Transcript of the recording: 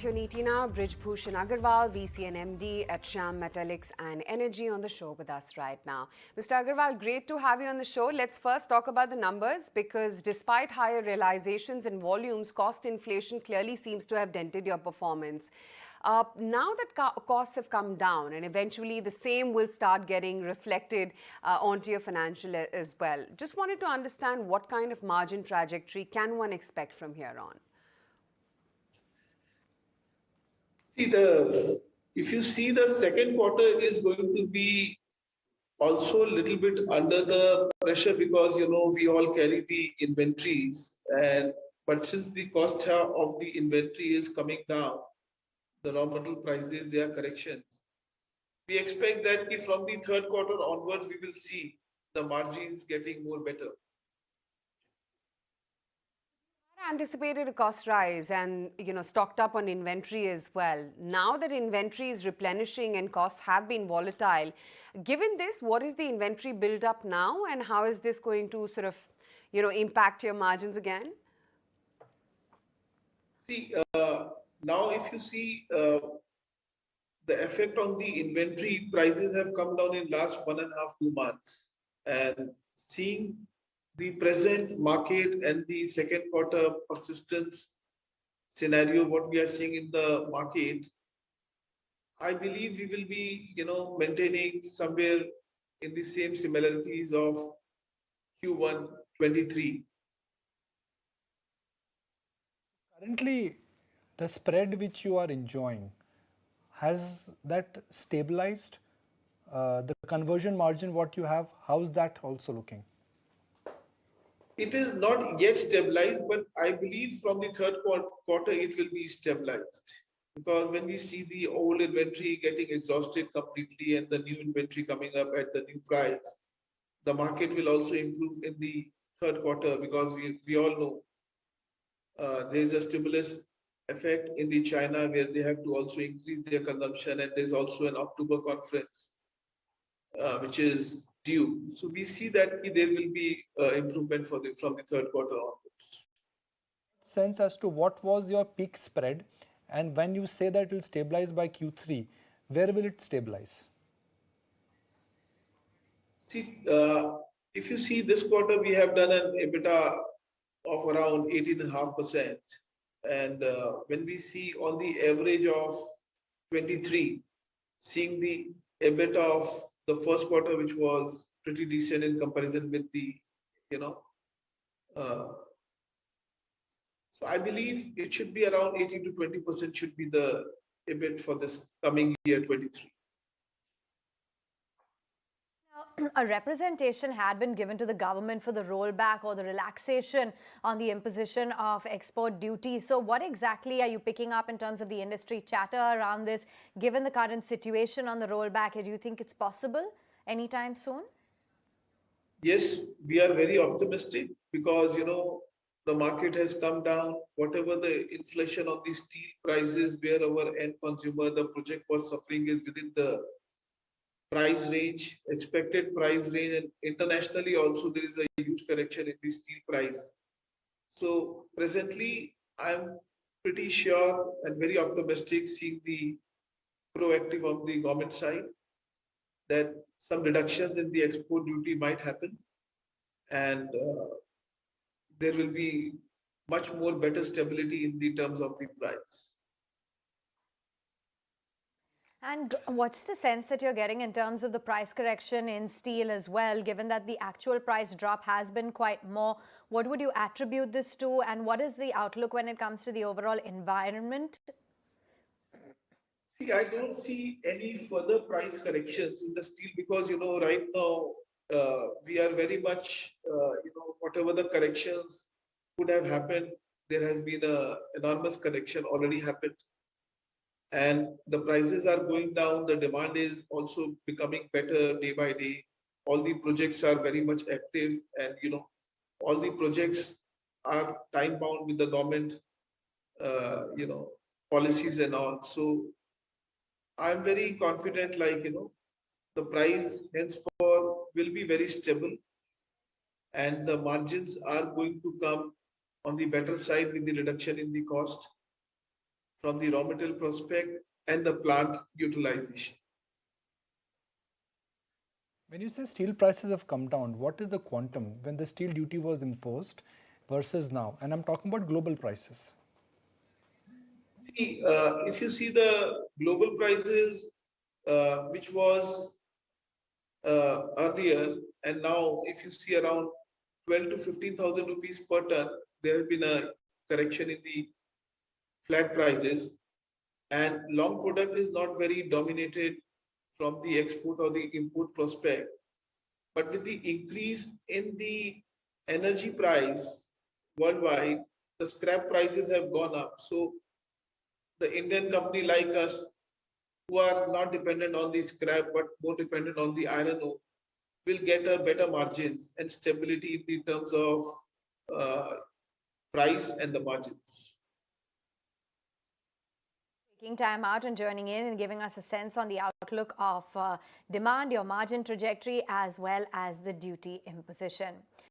at your neeti now. Brij Bhushan Agarwal, VC&MD at Shyam Metalics and Energy on the show with us right now. Mr. Agarwal, great to have you on the show. Let's first talk about the numbers because despite higher realizations and volumes, cost inflation clearly seems to have dented your performance. Now that costs have come down and eventually the same will start getting reflected onto your financial as well. Just wanted to understand what kind of margin trajectory can one expect from here on? If you see the second quarter is going to be also a little bit under the pressure because we all carry the inventories but since the cost of the inventory is coming down, the raw material prices, there are corrections. We expect that if from the third quarter onwards we will see the margins getting more better. Anticipated a cost rise and stocked up on inventory as well. Now that inventory is replenishing and costs have been volatile, given this, what is the inventory build up now and how is this going to sort of impact your margins again? See, now if you see the effect on the inventory, prices have come down in last 1.5 to 2 months, and seeing the present market and the second quarter persistence scenario, what we are seeing in the market, I believe we will be, maintaining somewhere in the same similarities of Q1 23. Currently, the spread which you are enjoying, has that stabilized? The conversion margin, what you have, how's that also looking? It is not yet stabilized, but I believe from the third quarter it will be stabilized. Because when we see the old inventory getting exhausted completely and the new inventory coming up at the new price, the market will also improve in the third quarter because we all know there is a stimulus effect in the China where they have to also increase their consumption, and there's also an October conference which is due. So we see that there will be improvement from the third quarter onwards. Sense as to what was your peak spread, and when you say that it will stabilize by Q3, where will it stabilize? See, if you see this quarter, we have done an EBITDA of around 18.5%. And when we see on the average of 23, seeing the EBITDA of the first quarter, which was pretty decent in comparison with the, so I believe it should be around 18 to 20% should be the EBIT for this coming year 23. A representation had been given to the government for the rollback or the relaxation on the imposition of export duty. So what exactly are you picking up in terms of the industry chatter around this, given the current situation on the rollback? Do you think it's possible anytime soon? Yes, we are very optimistic because, the market has come down. Whatever the inflation of the steel prices, where our end consumer, the project was suffering is within the price range, expected price range, and internationally also there is a huge correction in the steel price. So presently, I'm pretty sure and very optimistic seeing the proactive of the government side that some reductions in the export duty might happen, and there will be much more better stability in the terms of the price. And what's the sense that you're getting in terms of the price correction in steel as well, given that the actual price drop has been quite more? What would you attribute this to, and what is the outlook when it comes to the overall environment? See, I don't see any further price corrections in the steel because, right now we are very much, whatever the corrections could have happened, there has been an enormous correction already happened. And the prices are going down. The demand is also becoming better day by day. All the projects are very much active, and all the projects are time bound with the government, policies and all. So I'm very confident, the price henceforth will be very stable, and the margins are going to come on the better side with the reduction in the cost. from the raw material prospect and the plant utilization. When you say steel prices have come down, what is the quantum when the steel duty was imposed versus now? And I'm talking about global prices. See, if you see the global prices, which was earlier, and now if you see around 12 to 15,000 rupees per ton, there has been a correction in the flat prices, and long product is not very dominated from the export or the import prospect. But with the increase in the energy price worldwide, the scrap prices have gone up. So the Indian company like us, who are not dependent on the scrap but more dependent on the iron ore, will get a better margins and stability in terms of uh, price and the margins. Taking time out and joining in and giving us a sense on the outlook of demand, your margin trajectory, as well as the duty imposition.